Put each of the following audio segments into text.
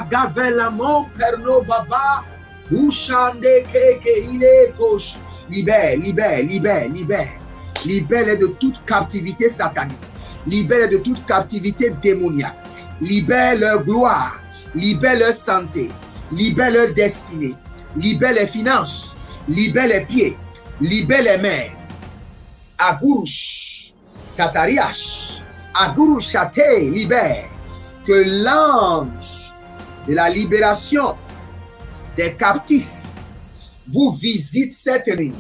Agavelamon perno baba. Ushande keke ile kosh. Libère, libère, libère, libère. Libère de toute captivité satanique. Libère de toute captivité démoniaque. Libère leur gloire. Libère leur santé. Libère leur destinée. Libère les finances. Libère les pieds. Libère les mains. Agurush. Tatariash. Agurush Chate. Libère. Que l'ange de la libération des captifs vous visite cette nuit.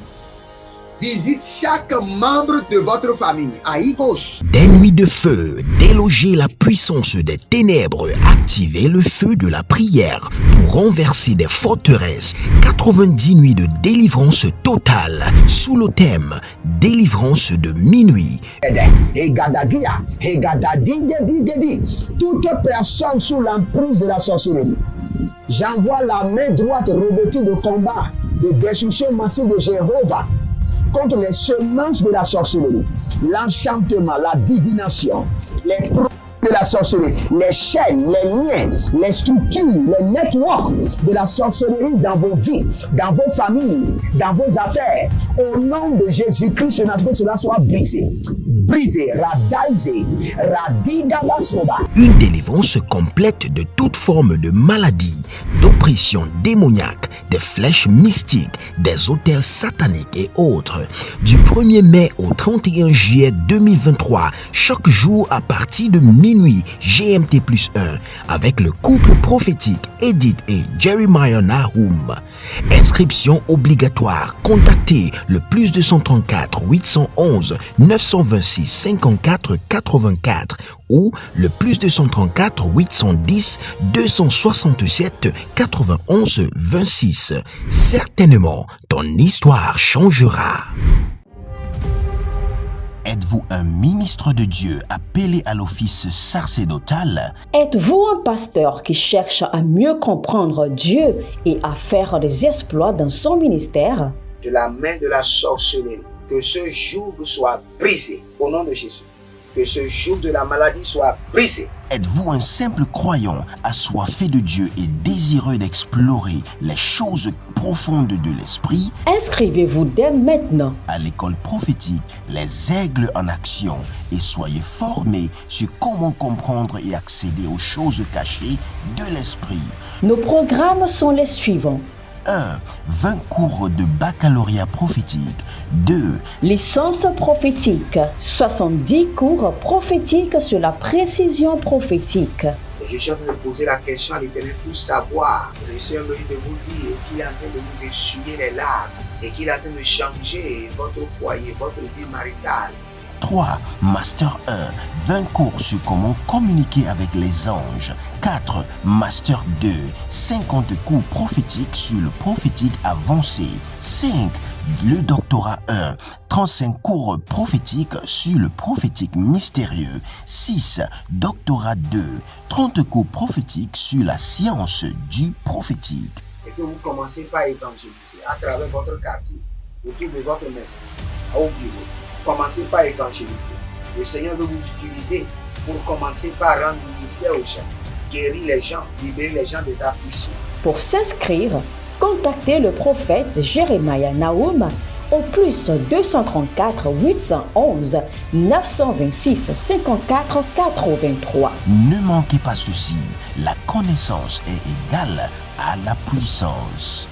Visite chaque membre de votre famille. Aïe gauche. Des nuits de feu, déloger la puissance des ténèbres, activer le feu de la prière pour renverser des forteresses. 90 nuits de délivrance totale sous le thème délivrance de minuit. Toute personne sous l'emprise de la sorcellerie, j'envoie la main droite revêtue de combat, de destruction massive de Jéhovah contre les semences de la sorcellerie, l'enchantement, la divination, les produits de la sorcellerie, les chaînes, les liens, les structures, les networks de la sorcellerie dans vos vies, dans vos familles, dans vos affaires. Au nom de Jésus-Christ, que cela soit brisé. Brisé, radaisé, radidabasnoba. Une délivrance complète de toute forme de maladie, d'oppression démoniaque, des flèches mystiques, des autels sataniques et autres. Du 1er mai au 31 juillet 2023, chaque jour à partir de minuit GMT+1, avec le couple prophétique Edith et Jeremiah Nahum. Inscription obligatoire. Contactez le +234 811 926 54 84 ou le +234 810 267 91 26. Certainement, ton histoire changera. Êtes-vous un ministre de Dieu appelé à l'office sacerdotal? Êtes-vous un pasteur qui cherche à mieux comprendre Dieu et à faire des exploits dans son ministère? De la main de la sorcellerie, que ce joug soit brisé au nom de Jésus. Que ce joug de la maladie soit brisé. Êtes-vous un simple croyant assoiffé de Dieu et désireux d'explorer les choses profondes de l'esprit? Inscrivez-vous dès maintenant À l'école prophétique Les Aigles en Action et soyez formés sur comment comprendre et accéder aux choses cachées de l'esprit. Nos programmes sont les suivants. 1. 20 cours de baccalauréat prophétique. 2. Licence prophétique. 70 cours prophétiques sur la précision prophétique. Et je suis en train de poser la question à l'Éternel pour savoir. Le Seigneur me dit de vous dire qu'il est en train de vous essuyer les larmes et qu'il est en train de changer votre foyer, votre vie maritale. 3. Master 1. 20 cours sur comment communiquer avec les anges. 4. Master 2. 50 cours prophétiques sur le prophétique avancé. 5. Le doctorat 1. 35 cours prophétiques sur le prophétique mystérieux. 6. Doctorat 2. 30 cours prophétiques sur la science du prophétique. Et que vous commencez par évangéliser à travers votre quartier, autour de votre maison, au bureau. Commencez par évangéliser. Le Seigneur veut vous utiliser pour commencer par rendre ministère aux gens, guérir les gens, libérer les gens des afflictions. Pour s'inscrire, contactez le prophète Jeremiah Nahum au +234 811 926 54 83. Ne manquez pas ceci, la connaissance est égale à la puissance.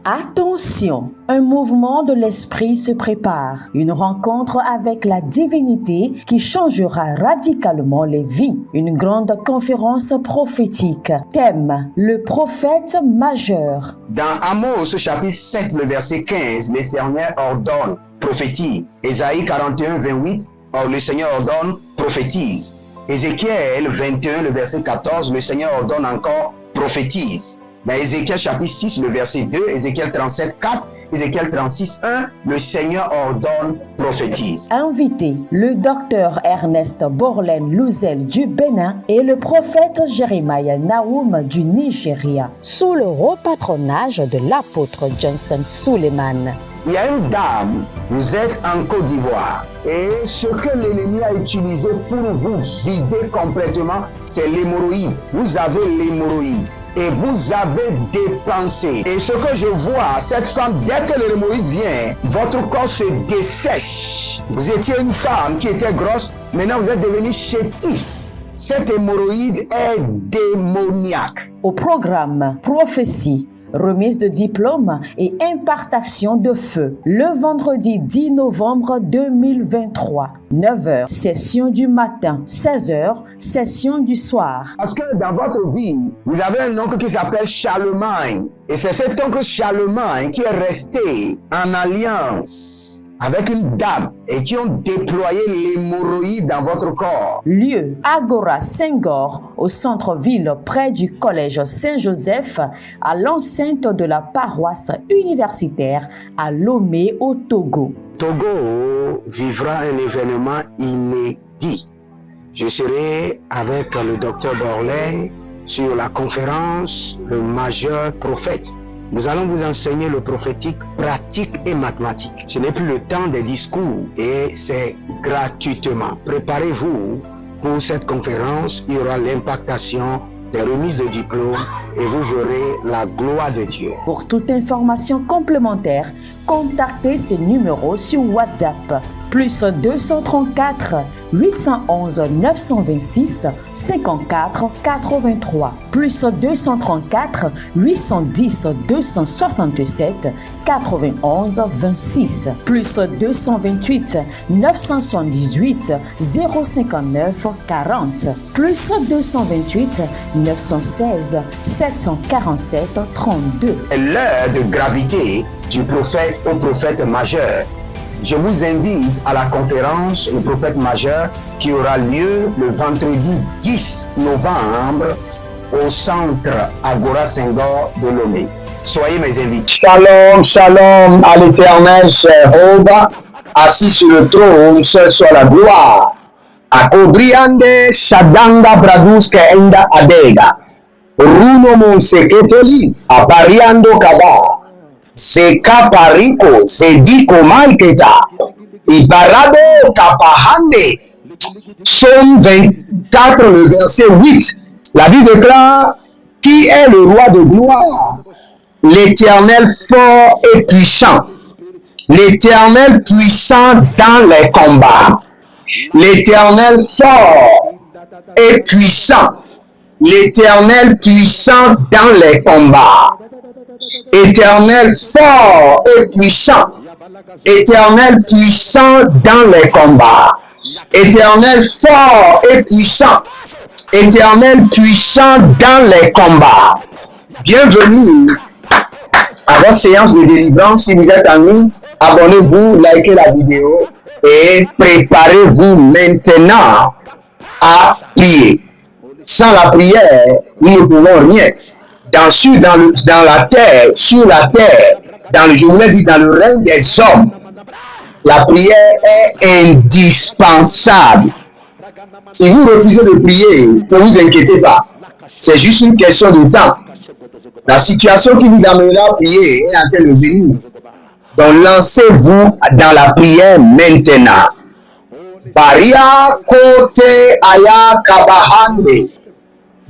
Attention, un mouvement de l'esprit se prépare, une rencontre avec la divinité qui changera radicalement les vies, une grande conférence prophétique. Thème, le prophète majeur. Dans Amos chapitre 7, le verset 15, le Seigneur ordonne, prophétise. Ésaïe 41, 28, le Seigneur ordonne, prophétise. Ézéchiel 21, le verset 14, le Seigneur ordonne encore, prophétise. Dans Ézéchiel chapitre 6, le verset 2, Ézéchiel 37, 4, Ézéchiel 36, 1, le Seigneur ordonne, prophétise. Invité, le docteur Ernest Borlen Louzel du Bénin et le prophète Jeremiah Nahum du Nigeria, sous le haut patronage de l'apôtre Johnson Suleiman. Il y a une dame, vous êtes en Côte d'Ivoire. Et ce que l'ennemi a utilisé pour vous vider complètement, c'est l'hémorroïde. Vous avez l'hémorroïde et vous avez dépensé. Et ce que je vois, cette femme, dès que l'hémorroïde vient, votre corps se dessèche. Vous étiez une femme qui était grosse, maintenant vous êtes devenu chétif. Cette hémorroïde est démoniaque. Au programme Prophétie, remise de diplôme et impartation de feu. Le vendredi 10 novembre 2023, 9h, session du matin, 16h, session du soir. Parce que dans votre vie, vous avez un oncle qui s'appelle Charlemagne. Et c'est cet oncle Charlemagne qui est resté en alliance avec une dame et qui ont déployé l'hémorroïde dans votre corps. Lieu, Agora Senghor, au centre-ville près du collège Saint-Joseph, à l'enceinte de la paroisse universitaire à Lomé au Togo. Togo vivra un événement inédit. Je serai avec le docteur Borlin sur la conférence Le Majeur Prophète. Nous allons vous enseigner le prophétique pratique et mathématique. Ce n'est plus le temps des discours et c'est gratuitement. Préparez-vous pour cette conférence. Il y aura l'impactation des remises de diplômes et vous verrez la gloire de Dieu. Pour toute information complémentaire, contactez ce numéro sur WhatsApp. Plus 234 811 926 54 83. Plus 234 810 267 91 26. Plus 228 978 059 40. Plus 228 916 747 32. L'heure de gravité du prophète au prophète majeur. Je vous invite à la conférence Le Prophète Majeur qui aura lieu le vendredi 10 novembre au centre Agora Senghor de Lomé. Soyez mes invités. Shalom, shalom à l'Éternel Jéhovah, assis sur le trône, seul soit la gloire. Akobriande Shadanga Braduske Enda Adega. Runo Monseketeli, Apariando Kaba. Seka pariko, sediko maiketa, ibarado kapahande. Psaume 24, le verset 8. La Bible déclare, qui est le roi de gloire? L'Éternel fort et puissant. L'Éternel puissant dans les combats. L'Éternel fort et puissant. L'Éternel puissant dans les combats. Éternel fort et puissant, Éternel puissant dans les combats, Éternel fort et puissant, Éternel puissant dans les combats. Bienvenue à votre séance de délivrance. Si vous êtes en ligne, abonnez-vous, likez la vidéo et préparez-vous maintenant à prier. Sans la prière, nous ne pouvons rien. Dans la terre, sur la terre, je vous l'ai dit, dans le règne des hommes, la prière est indispensable. Si vous refusez de prier, ne vous inquiétez pas. C'est juste une question de temps. La situation qui vous amènera à prier est en train de venir. Donc lancez-vous dans la prière maintenant. Baria kote aya kabahande.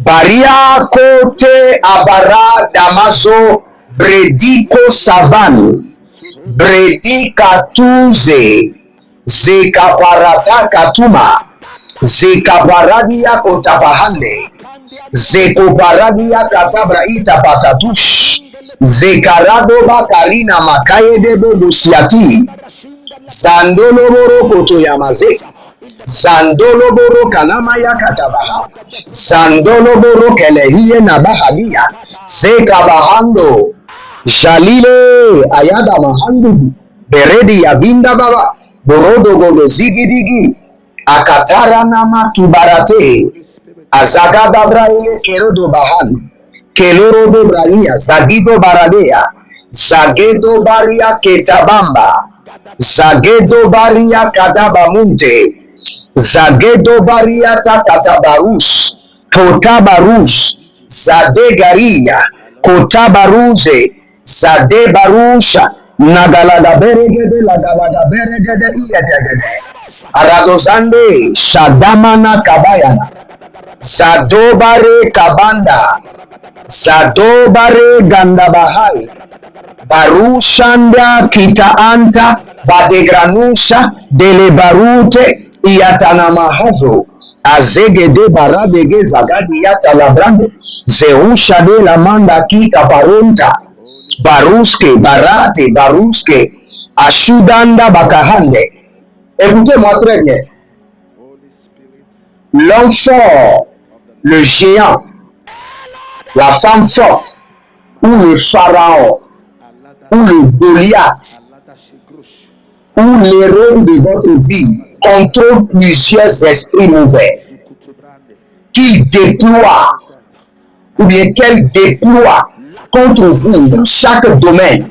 Baria kote abara damaso brediko savani bredika tuze zekaparata katuma zekaparadia kotabahande zekoparadia katabra itapakatush zekarado bakarina makayedebe dosiati zandoloboro koto yamaze Sandoloboro kalamaya katabaha. Sandoloboro kelehiye nabahabia. Sekabahando. Jalile ayada mahandu. Beredi yabinda baba. Borodo godo zigidigi. Akatara nama tubarate. Azagada braile kerodo bahan. Kelorodo bralia. Zagido baradea. Zagedo baria ketabamba. Zagedo baria kadabamunte. Zagedo bariata katabarus, kotabarus, zade garia, kotabaruze, zade barusha, Nagalaga beregede lagalaga beregede iyedegede. Aradozande shadamana kabayana. Zadobare kabanda. Zadobare gandabahai. Barushanda kita anta badegranusha delebarute iyatanamahazo azegede baradege zagadi yatalabrande zeusha de la manda kita baronta baruske barate baruske ashudanda bakahande. Écoutez-moi très bien. L'homme fort, le géant, la femme forte ou le pharaon ou le Goliath ou l'héros de votre vie contrôle plusieurs esprits mauvais qu'il déploie ou bien qu'elle déploie contre vous dans chaque domaine.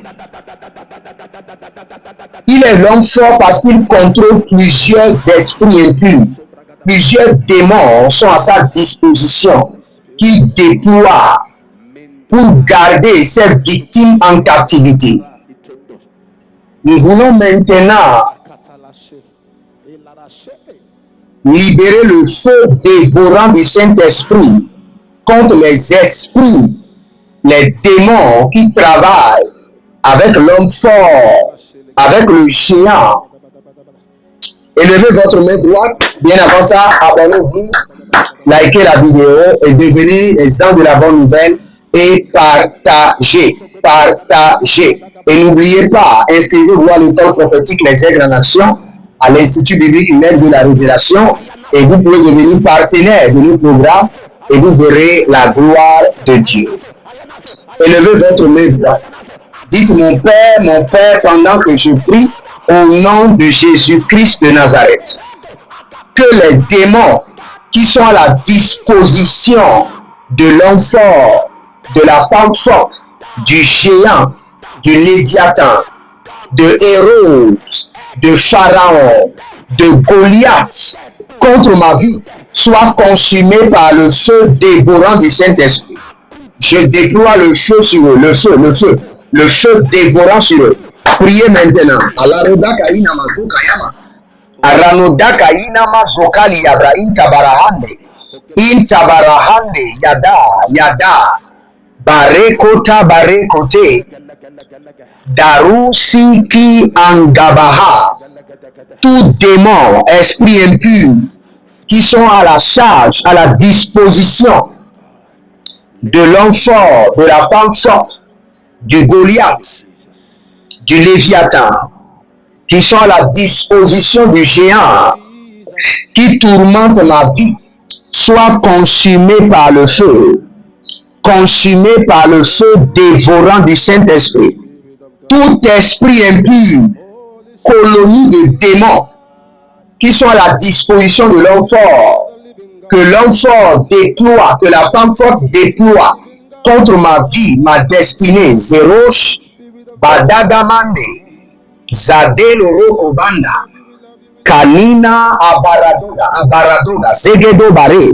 Il est l'homme fort parce qu'il contrôle plusieurs esprits impurs. Plusieurs démons sont à sa disposition qu'il déploie pour garder ses victimes en captivité. Nous voulons maintenant libérer le feu dévorant du Saint-Esprit contre les esprits, les démons qui travaillent avec l'homme fort, avec le géant. Élevez votre main droite. Bien avant ça, abonnez-vous, likez la vidéo et devenez les gens de la bonne nouvelle et partagez. Et n'oubliez pas, inscrivez-vous à l'école prophétique Les Aigles en Action, à l'Institut biblique L'aide de la Révélation, et vous pouvez devenir partenaire de nos programmes et vous verrez la gloire de Dieu. Élevez votre main droite. Dites mon Père, pendant que je prie, au nom de Jésus-Christ de Nazareth, que les démons qui sont à la disposition de l'homme fort, de la femme forte, du géant, du Léviathan, de Hérode, de Pharaon, de Goliath contre ma vie soient consumés par le feu dévorant du Saint-Esprit. Je déploie le feu sur eux, le feu dévorant sur eux. Priez maintenant. Alarodaka ina mazuka yama. Aranodaka ina mazokali yabra intabarahande yada barekote darusiki angabaha. Tout démon, esprit impur qui sont à la charge, à la disposition de l'homme fort, de la femme forte, du Goliath, du Léviathan, qui sont à la disposition du géant, qui tourmente ma vie, soit consumés par le feu dévorant du Saint-Esprit. Tout esprit impur, colonie de démons, qui sont à la disposition de l'homme fort, que l'homme fort déploie, que la femme forte déploie contre ma vie, ma destinée, Zerosh, Badagamande, Zadelo Rokobanda, Kanina Abaradoda, Zegedo Bare,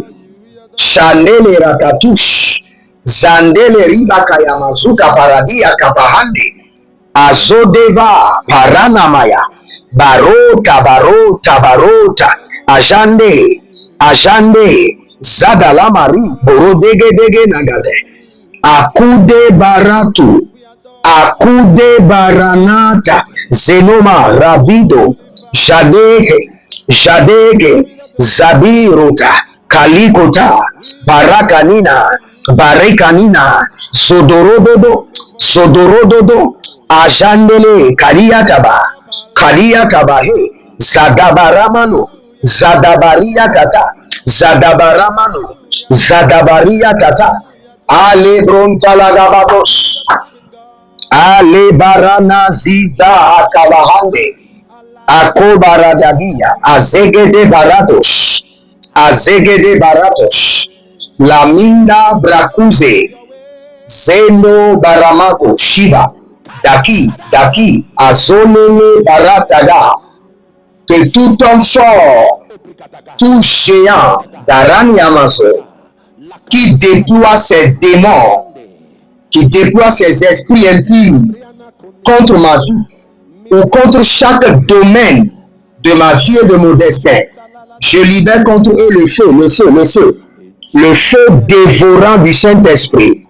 Chanele Rakatush, Zandele Riba Kayamazuka Paradia Kapahande, Azodeva Paranamaya, Barota, Ajande, Zadalamari, Borodege Nagade, Akude Baratu, Akude Baranata, Zenoma, Rabido, Jadege, Zabirota, Kalikota, Barekanina, Zodorododo, Ajandele, Kaliatabahe, Zadabaramano, Zadabaria Tata, Ale Brontalagabados, Ale Barana Ziza Akabahande, Akobaradagia, Azegede Baratos, Laminda Brakuze, Zeno Baramako, Shiva, Daki, Azolele Barataga, que tout homme fort, tout géant, Darani Amazo, qui déploie ses démons, qui déploie ses esprits impurs contre ma vie ou contre chaque domaine de ma vie et de mon destin. Je libère contre eux le feu, le feu, le feu. Le feu dévorant du Saint-Esprit.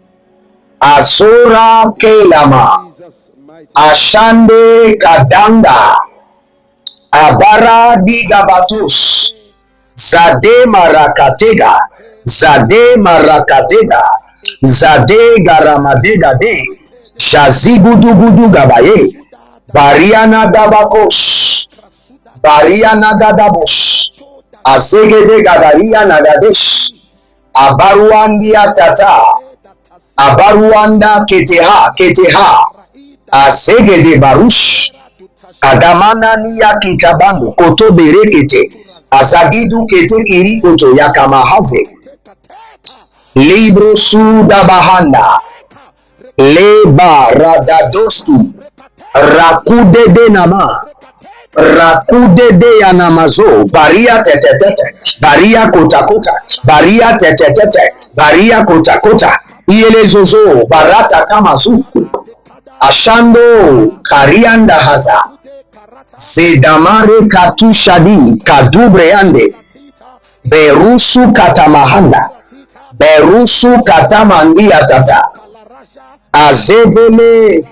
Azora Kelama. Ashande Kadanga. Abara Digabatus. Zade Marakatega. Zade Marakatega. Zade Garamadegade. Shazigudugudu Gabaye. Bariana Dabakos. Bariana Dadabos. Azegede Gadaria Nagadesh. Abaruandia Tata. Abaruanda Keteha Keteha. Azegede Barush. Adamana Niya Kitabando. Koto Berekete. Azagidu Kete Kiri Koto Yakamahave. Libro Sudabahanda. Leba Radadoski. Rakude de Nama. Rakude de Yanamazo. Baria Tetetete. Baria Kota Kota. Baria Tetetete. Baria Kota Kota. Ielezozo. Barata Kamazu. Ashando. Karianda Haza. Sedamare Katushadi. Kadubreande. Berusu Katamahanda. Berusu Katamandia Tata. Azevele.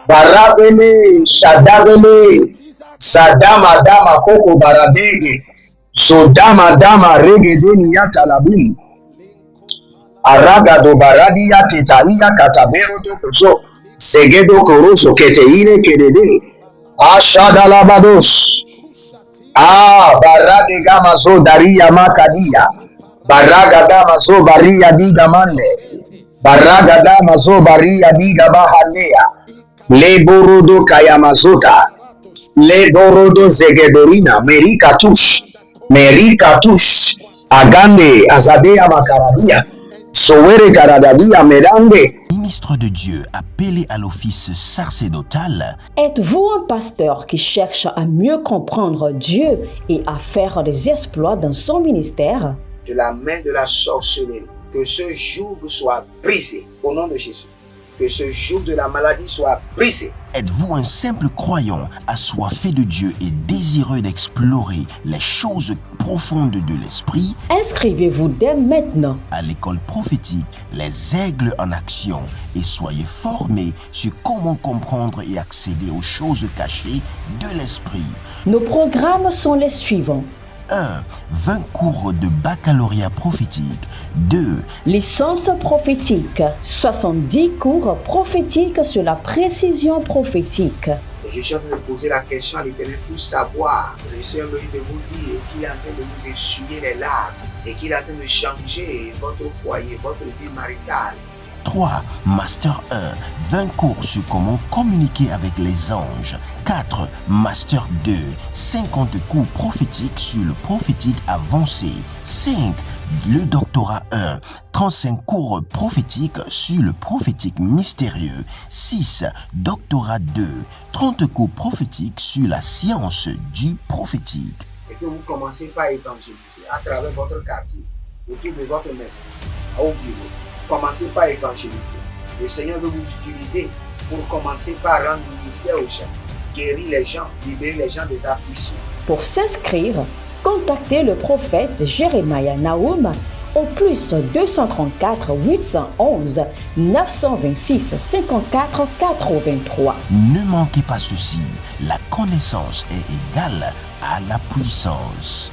Baravele. Shadavele. Sadama dama koko baradege. Sodama dama regedeni yata labim. Araga do baradia ketalia katabero do koso. Segedo koroso keteire kedede. Ashada labados. Barade gama zo daria makadia. Baraga dama zo baria diga mande. Baraga dama zo baria diga bahalea. Leborodo kayamazota. Le borodo zegedorina, Merika tush, Agande, Azadea Makaradia, Sowere Karadadia, Merande. Ministre de Dieu appelé à l'office sacerdotal. Êtes-vous un pasteur qui cherche à mieux comprendre Dieu et à faire des exploits dans son ministère? De la main de la sorcellerie, que ce joug soit brisé au nom de Jésus. Que ce joug de la maladie soit brisé. Êtes-vous un simple croyant assoiffé de Dieu et désireux d'explorer les choses profondes de l'esprit? Inscrivez-vous dès maintenant à l'école prophétique Les Aigles en Action et soyez formés sur comment comprendre et accéder aux choses cachées de l'esprit. Nos programmes sont les suivants. 1. 20 cours de baccalauréat prophétique. 2. Licence prophétique. 70 cours prophétiques sur la précision prophétique. Je suis en train de poser la question à l'Éternel pour savoir. Le Seigneur me dit de vous dire qu'il est en train de vous essuyer les larmes et qu'il est en train de changer votre foyer, votre vie maritale. 3. Master 1. 20 cours sur comment communiquer avec les anges. 4. Master 2. 50 cours prophétiques sur le prophétique avancé. 5. Le doctorat 1. 35 cours prophétiques sur le prophétique mystérieux. 6. Doctorat 2. 30 cours prophétiques sur la science du prophétique. Et que vous commencez par évangéliser à travers votre quartier, autour de votre maison, au bureau. Commencez par évangéliser. Le Seigneur veut vous utiliser pour commencer par rendre ministère aux gens, guérir les gens, libérer les gens des afflictions. Pour s'inscrire, contactez le prophète Jérémia Naoum au plus 234 811 926 54 83. Ne manquez pas ceci, la connaissance est égale à la puissance.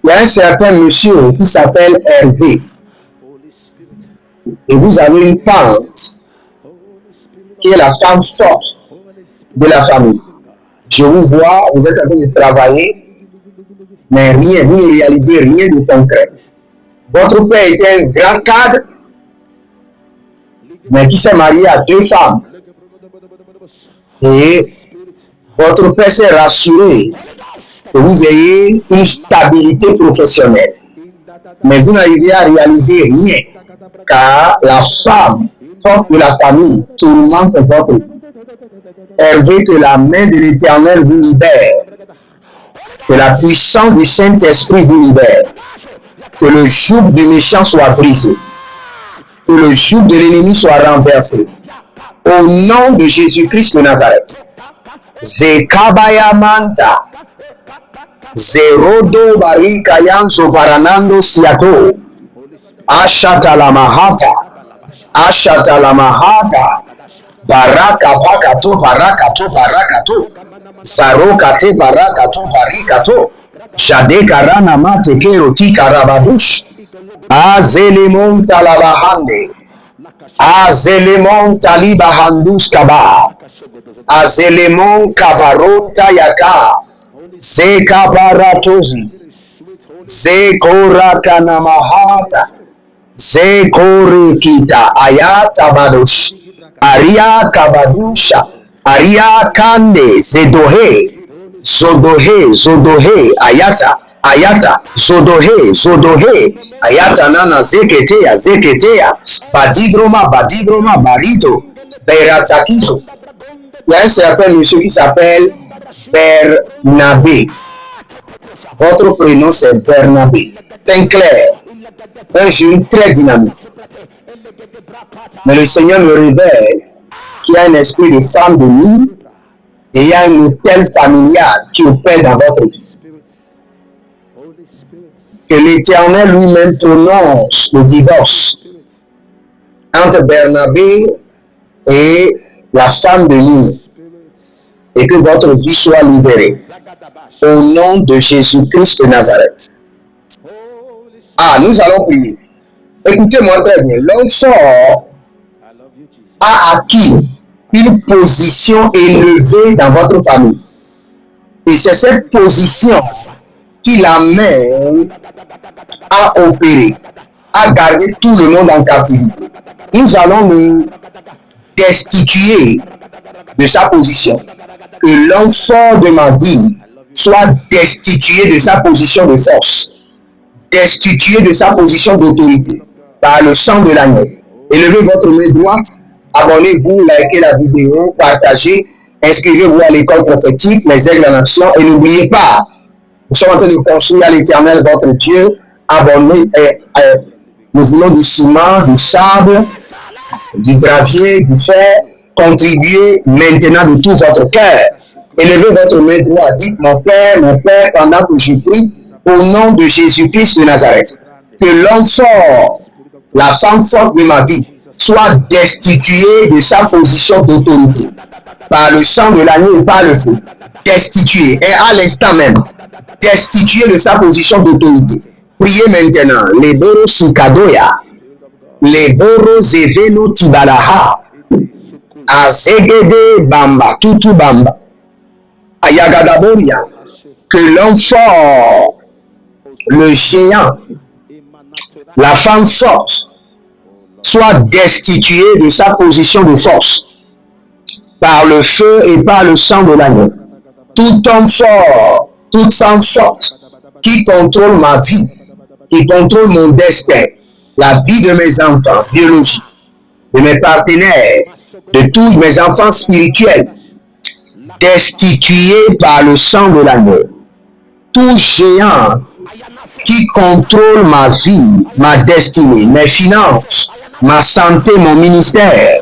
Il y a un certain monsieur qui s'appelle Hervé. Et vous avez une tante qui est la femme forte de la famille. Je vous vois, vous êtes en train de travailler, mais rien réalisé, rien de concret. Votre père était un grand cadre, mais qui s'est marié à 2 femmes. Et votre père s'est rassuré que vous ayez une stabilité professionnelle. Mais vous n'arrivez à réaliser rien, car la femme forte de la famille tourmente votre vie. Hervé, que la main de l'Éternel vous libère, que la puissance du Saint-Esprit vous libère, que le joug du méchant soit brisé, que le joug de l'ennemi soit renversé. Au nom de Jésus-Christ de Nazareth. Zekabaya manta. Zerodo barika yanzo baranando siato. Ashata la mahata. Ashata la mahata. Baraka bakato barakato barakato. Zarokate barakato barikato. Shade karana mate kero tika rababush. Azelemon talabahande. Azelemon taliba handus kaba. Azelemon kabaronta yaka. Zeka baratozi. Zekorata namahata. Zekorikita ayata badosh. Aria kabadusha. Aria kande zedohe. Zodohe, zodohe, ayata. Ayata, zodohe, zodohe, ayata nana zeketea, zeketea, badigroma, badigroma, barito, beratakizo. Il y a un certain monsieur qui s'appelle Bernabé. Votre prénom c'est Bernabé. C'est clair, un jeune très dynamique. Mais le Seigneur me révèle qu'il y a un esprit de femme de nuit et il y a un hôtel familial qui opère dans votre vie. Que l'Éternel lui-même prononce le divorce entre Bernabé et la femme de nuit et que votre vie soit libérée au nom de Jésus-Christ de Nazareth. Ah, nous allons prier. Écoutez-moi très bien. L'homme fort a acquis une position élevée dans votre famille. Et c'est cette position qui l'amène à opérer, à garder tout le monde en captivité. Nous allons nous destituer de sa position. Que l'homme fort de ma vie soit destitué de sa position de force, destitué de sa position d'autorité par le sang de l'agneau. Élevez votre main droite, abonnez-vous, likez la vidéo, partagez, inscrivez-vous à l'école prophétique, les aigles en action et n'oubliez pas, nous sommes en train de construire à l'Éternel votre Dieu. Abonnez, nous voulons du ciment, du sable, du gravier, du fer. Contribuez maintenant de tout votre cœur. Élevez votre main droite. Dites, mon Père, pendant que je prie, au nom de Jésus-Christ de Nazareth, que l'homme fort, la femme forte de ma vie, soit destituée de sa position d'autorité. Par le sang de l'agneau et par le feu. Destituée. Et à l'instant même, destitué de sa position d'autorité. Priez maintenant. Les boros sikadoya, les boros eveno tibalaha, azegede bamba, tutu bamba, ayagadaboria, que l'homme fort, le géant, la femme forte, soit destitué de sa position de force, par le feu et par le sang de l'agneau. Tout homme fort, toute femme forte qui contrôle ma vie, qui contrôle mon destin, la vie de mes enfants biologiques, de mes partenaires, de tous mes enfants spirituels, destitués par le sang de l'agneau. Tout géant qui contrôle ma vie, ma destinée, mes finances, ma santé, mon ministère,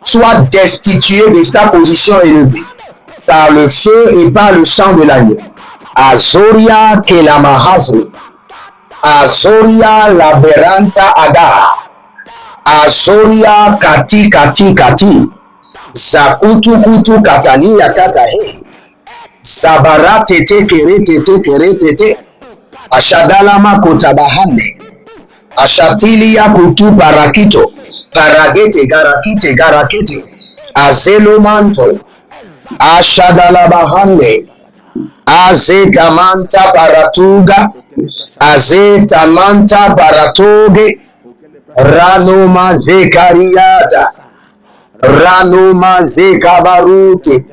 soit destitué de sa position élevée par le feu et par le sang de l'agneau. Azoria kelamahazo, Azoria laberanta ada, Azoria kati kati kati, Zakutu kutu katani yakatahe, Zabara tete kere tete, Ashadalama kotabahane, Ashatilia kutu barakito, Paragete garakite garakite, Azelomanto, Ashadalabahande, Azetamanta Baratuga, Azetamanta Baratoge, Ranoma Zekariata, Ranoma Zekabarute,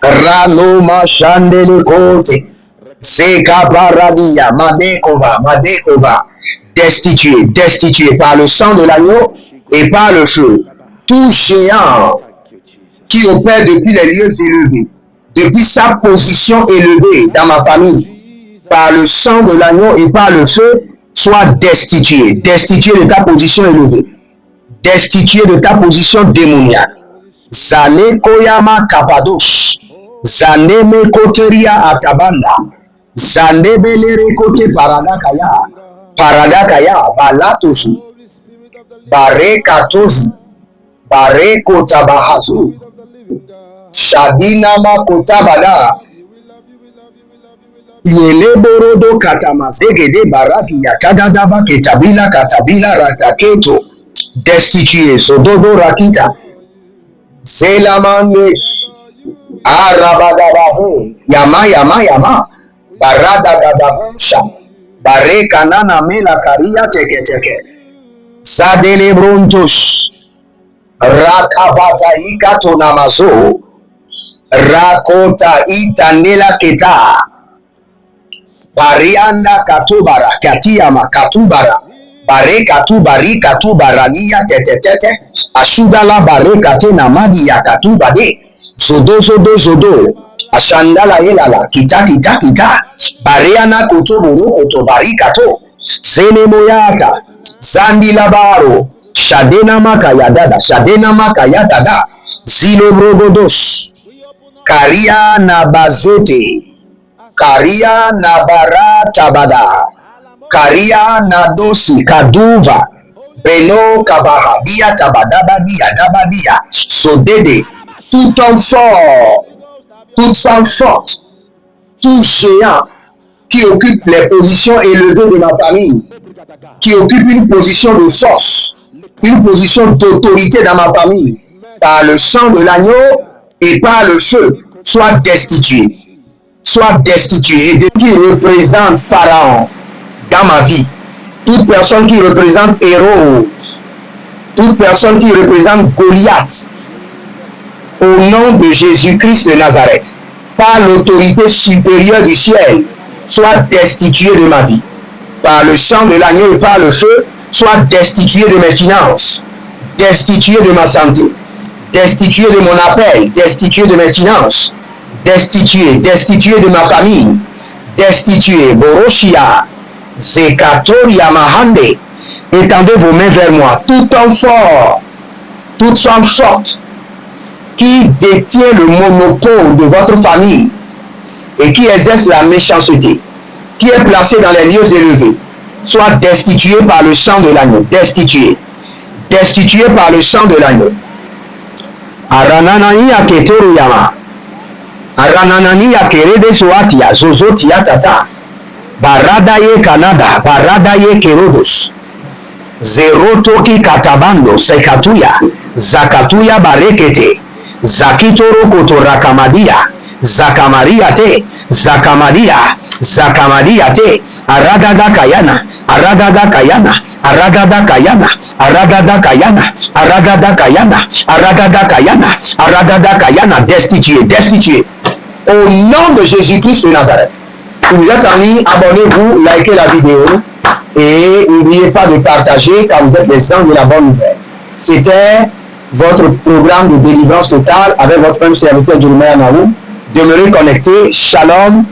Ranoma Shandelekote, Zekabaradia, Madekova, destitué par le sang de l'agneau et par le feu. Tout géant qui opère depuis les lieux élevés, depuis sa position élevée dans ma famille, par le sang de l'agneau et par le feu, soit destitué de ta position élevée, destitué de ta position démoniaque. Zane koyama kapadosh, zane me koteria atabanda, zane belere kote paradakaya, balatosi, barekatosi, barekotabahazu, shadinama kotabada, yeleborodo katamazegede baraki yakadadaba katabila rataketo, destitué sododo rakita, zelamande, arabadabahu, yama, baradadadabusha, barekanana mela karia teke, sadelebrontosh, rakabata ikato namazo, rakota itanela keta, barianda katubara, katiyama katubara, bare katubara niya tete, ashudala bare kate namadi ya katubade, zodo, ashandala yelala, kita, bareana kutuburu kutubari kato, zene moyata, zandi labaro, shadena makaya dada, zilo brogodos, karia na bazete, karia na barata bada, karia na dosi kaduva, beno kabahadia tabadabadia, sodede, tout homme fort, toute femme forte, tout géant qui occupe les positions élevées de ma famille, qui occupe une position de force, une position d'autorité dans ma famille, par le sang de l'agneau et par le feu, soit destitué. Et de qui représente Pharaon dans ma vie, toute personne qui représente Héros, toute personne qui représente Goliath, au nom de Jésus-Christ de Nazareth, par l'autorité supérieure du ciel, soit destitué de ma vie. Par le sang de l'agneau et par le feu, soit destitué de mes finances, destitué de ma santé, destitué de mon appel, destitué de mes finances, destitué de ma famille, destitué, Boroshia, Zekatoria Mahande. Étendez vos mains vers moi, tout homme fort, toute femme forte, qui détient le monopole de votre famille et qui exerce la méchanceté, qui est placé dans les lieux élevés, soit destitué par le sang de l'agneau, destitué par le sang de l'agneau. Arananani aketeru yama, arananani akerede soatia, zozotia tata, baradaye kanada, baradaye kerodos, zerotoki katabando, sekatuya, zakatuya barekete, zakitoro kotorakamadia, zakamaria te, aragada kayana, destitué. Au nom de Jésus-Christ de Nazareth. Si vous êtes en ligne, abonnez-vous, likez la vidéo et n'oubliez pas de partager car vous êtes les gens de la bonne nouvelle. C'était votre programme de délivrance totale avec votre un serviteur Jeremiah Naou. Demeurez connectés. Shalom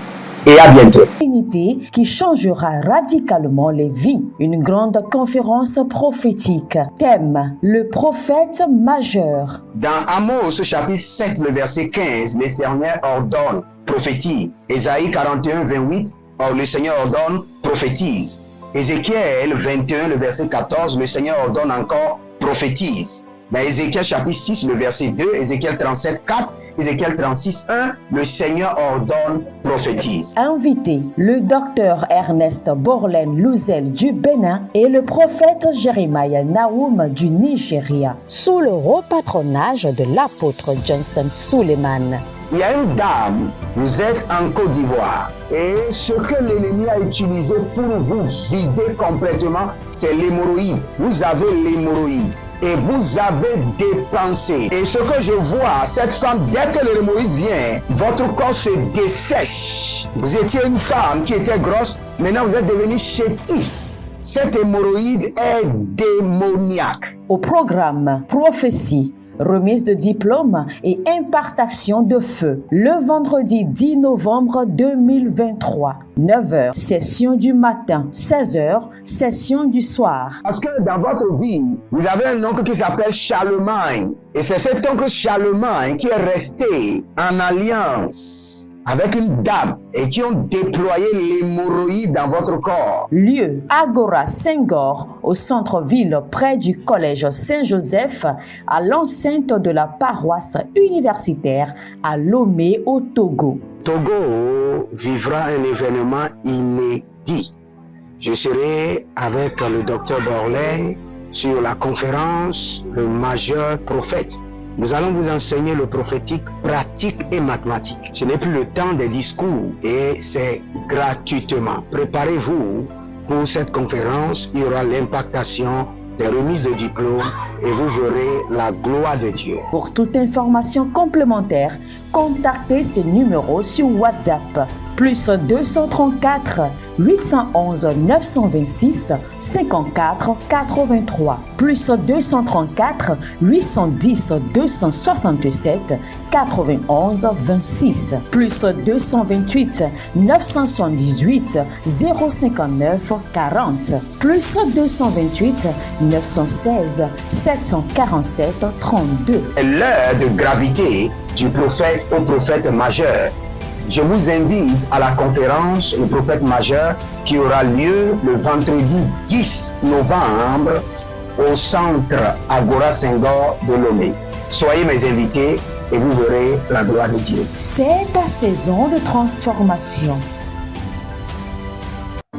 et à bientôt. Unité qui changera radicalement les vies. Une grande conférence prophétique. Thème: le prophète majeur. Dans Amos chapitre 7, le verset 15, le Seigneur ordonne, prophétise. Ésaïe 41, 28, or le Seigneur ordonne, prophétise. Ézéchiel 21, le verset 14, le Seigneur ordonne encore, prophétise. Dans Ézéchiel chapitre 6, le verset 2, Ézéchiel 37, 4, Ézéchiel 36, 1, le Seigneur ordonne, prophétise. Invité, le docteur Ernest Borlen Louzel du Bénin et le prophète Jeremiah Nahum du Nigeria, sous le haut patronage de l'apôtre Johnson Suleiman. Il y a une dame, vous êtes en Côte d'Ivoire et ce que l'ennemi a utilisé pour vous vider complètement, c'est l'hémorroïde. Vous avez l'hémorroïde et vous avez dépensé. Et ce que je vois, cette femme, dès que l'hémorroïde vient, votre corps se dessèche. Vous étiez une femme qui était grosse, maintenant vous êtes devenu chétif. Cette hémorroïde est démoniaque. Au programme Prophétie, remise de diplôme et impartation de feu, le vendredi 10 novembre 2023, 9h, session du matin, 16h, session du soir. Parce que dans votre vie, vous avez un oncle qui s'appelle Charlemagne. Et c'est cet oncle Charlemagne qui est resté en alliance avec une dame et qui ont déployé l'hémorroïde dans votre corps. Lieu, Agora Senghor, au centre-ville près du collège Saint-Joseph, à l'enceinte de la paroisse universitaire à Lomé au Togo. Togo vivra un événement inédit. Je serai avec le docteur Borlen sur la conférence Le Majeur Prophète. Nous allons vous enseigner le prophétique pratique et mathématique. Ce n'est plus le temps des discours et c'est gratuitement. Préparez-vous pour cette conférence. Il y aura l'impactation, des remises de diplômes et vous verrez la gloire de Dieu. Pour toute information complémentaire, contactez ce numéro sur WhatsApp. Plus 234 811 926 54 83. Plus 234 810 267 91 26. Plus 228 978 059 40. Plus 228 916 747 32. L'heure de gravité du prophète au prophète majeur. Je vous invite à la conférence Le Prophète Majeur qui aura lieu le vendredi 10 novembre au centre Agora Senghor de Lomé. Soyez mes invités et vous verrez la gloire de Dieu. C'est ta saison de transformation.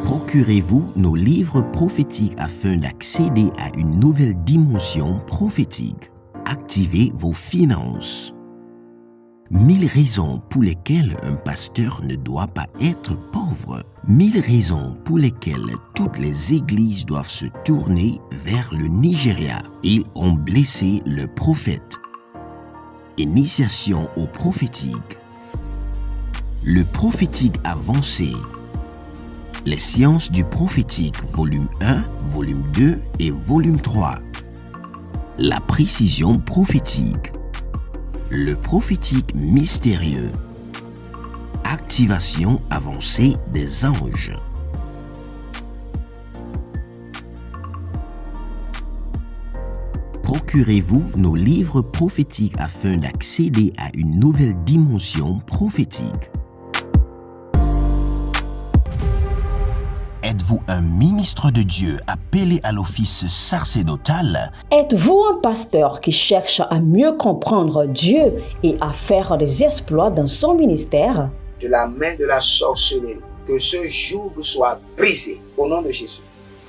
Procurez-vous nos livres prophétiques afin d'accéder à une nouvelle dimension prophétique. Activez vos finances. 1000 raisons pour lesquelles un pasteur ne doit pas être pauvre. 1000 raisons pour lesquelles toutes les églises doivent se tourner vers le Nigeria. Ils ont blessé le prophète. Initiation au prophétique. Le prophétique avancé. Les sciences du prophétique, volume 1, volume 2 et volume 3. La précision prophétique. Le prophétique mystérieux. Activation avancée des anges. Procurez-vous nos livres prophétiques afin d'accéder à une nouvelle dimension prophétique. Êtes-vous un ministre de Dieu appelé à l'office sacerdotal? Êtes-vous un pasteur qui cherche à mieux comprendre Dieu et à faire des exploits dans son ministère? De la main de la sorcellerie, que ce joug soit brisé au nom de Jésus.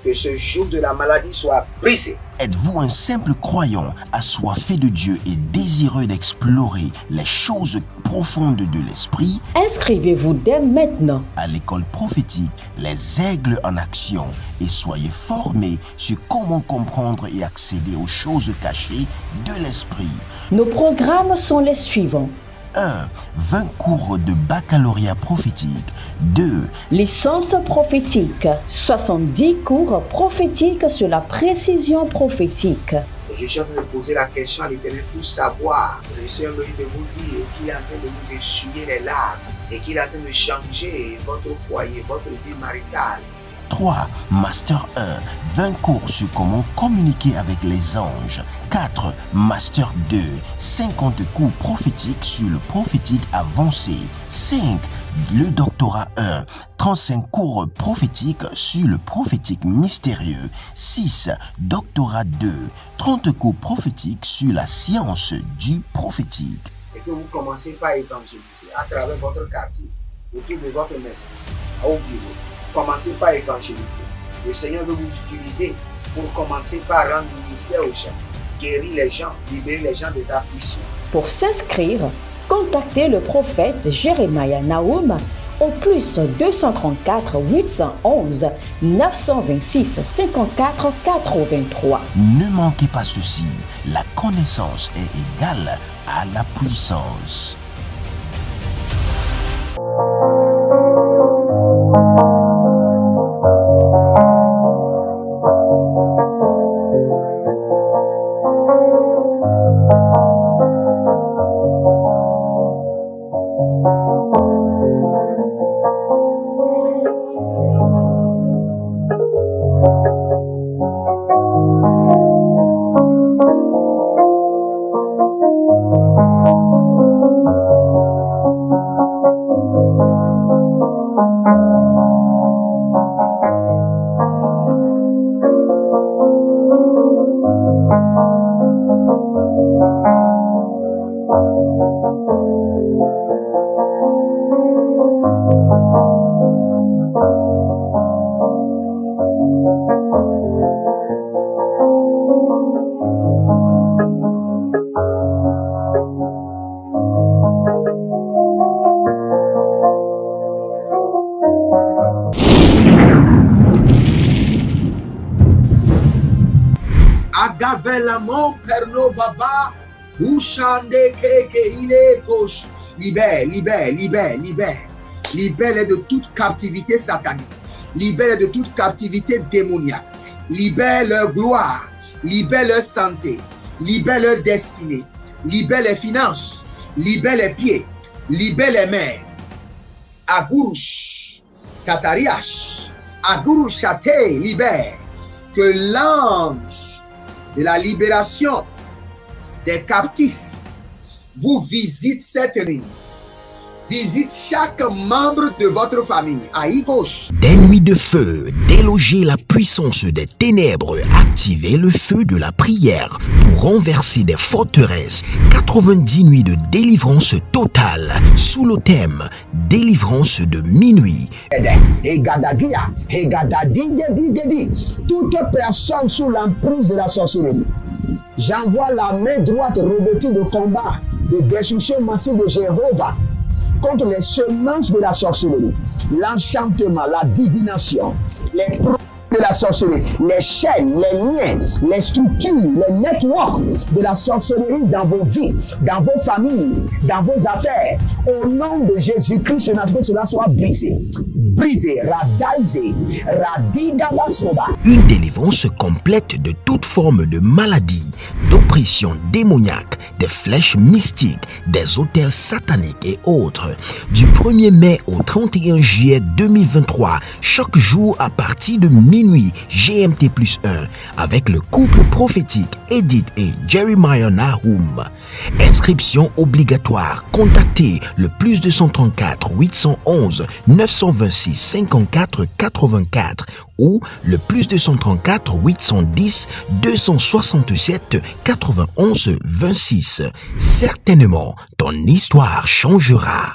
Que ce joug de la maladie soit brisé. Êtes-vous un simple croyant assoiffé de Dieu et désireux d'explorer les choses profondes de l'esprit? Inscrivez-vous dès maintenant À l'école prophétique Les Aigles en Action et soyez formés sur comment comprendre et accéder aux choses cachées de l'esprit. Nos programmes sont les suivants. 1. 20 cours de baccalauréat prophétique. 2. Licence prophétique. 70 cours prophétiques sur la précision prophétique. Je suis en train de poser la question à l'Éternel pour savoir. Le Seigneur me dit de vous dire qu'il est en train de vous essuyer les larmes et qu'il est en train de changer votre foyer, votre vie maritale. 3. Master 1. 20 cours sur comment communiquer avec les anges. 4. Master 2. 50 cours prophétiques sur le prophétique avancé. 5. Le doctorat 1, 35 cours prophétiques sur le prophétique mystérieux. 6. Doctorat 2, 30 cours prophétiques sur la science du prophétique. Et que vous commencez par évangéliser à travers votre quartier, autour de votre maison, au bureau. Commencez par évangéliser. Le Seigneur veut vous utiliser pour commencer par rendre ministère aux gens, guérir les gens, libérer les gens des afflictions. Pour s'inscrire, contactez le prophète Jeremiah Nahum au plus 234 811 926 54 83. Ne manquez pas ceci, la connaissance est égale à la puissance. Agavelamon perno baba, ushande keke ile kosh. Libère, libère, libère, libère. Libère de toute captivité satanique. Libère de toute captivité démoniaque. Libère leur gloire. Libère leur santé. Libère leur destinée. Libère les finances. Libère les pieds. Libère les mains. Agurush, Tatariash, Agurush Chate, libère. Que l'ange de la libération des captifs vous visite cette nuit. Visite chaque membre de votre famille. Aïe gauche. Des nuits de feu, déloger la puissance des ténèbres, activer le feu de la prière pour renverser des forteresses. 90 nuits de délivrance totale sous le thème délivrance de minuit. Toute personne sous l'emprise de la sorcellerie, j'envoie la main droite revêtue de combat, de destruction massive de Jéhovah contre les semences de la sorcellerie, l'enchantement, la divination, les produits de la sorcellerie, les chaînes, les liens, les structures, les networks de la sorcellerie dans vos vies, dans vos familles, dans vos affaires. Au nom de Jésus-Christ, que cela soit brisé. Brisé, radaisé, radidalasoba. Une délivrance complète de toute forme de maladie, d'oppression démoniaque, des flèches mystiques, des autels sataniques et autres. Du 1er mai au 31 juillet 2023, chaque jour à partir de minuit GMT+1, avec le couple prophétique Edith et Jeremiah Nahum. Inscription obligatoire. Contactez le plus 234 811 926 54 84 ou le plus 234 810 267 91 26. Certainement, ton histoire changera.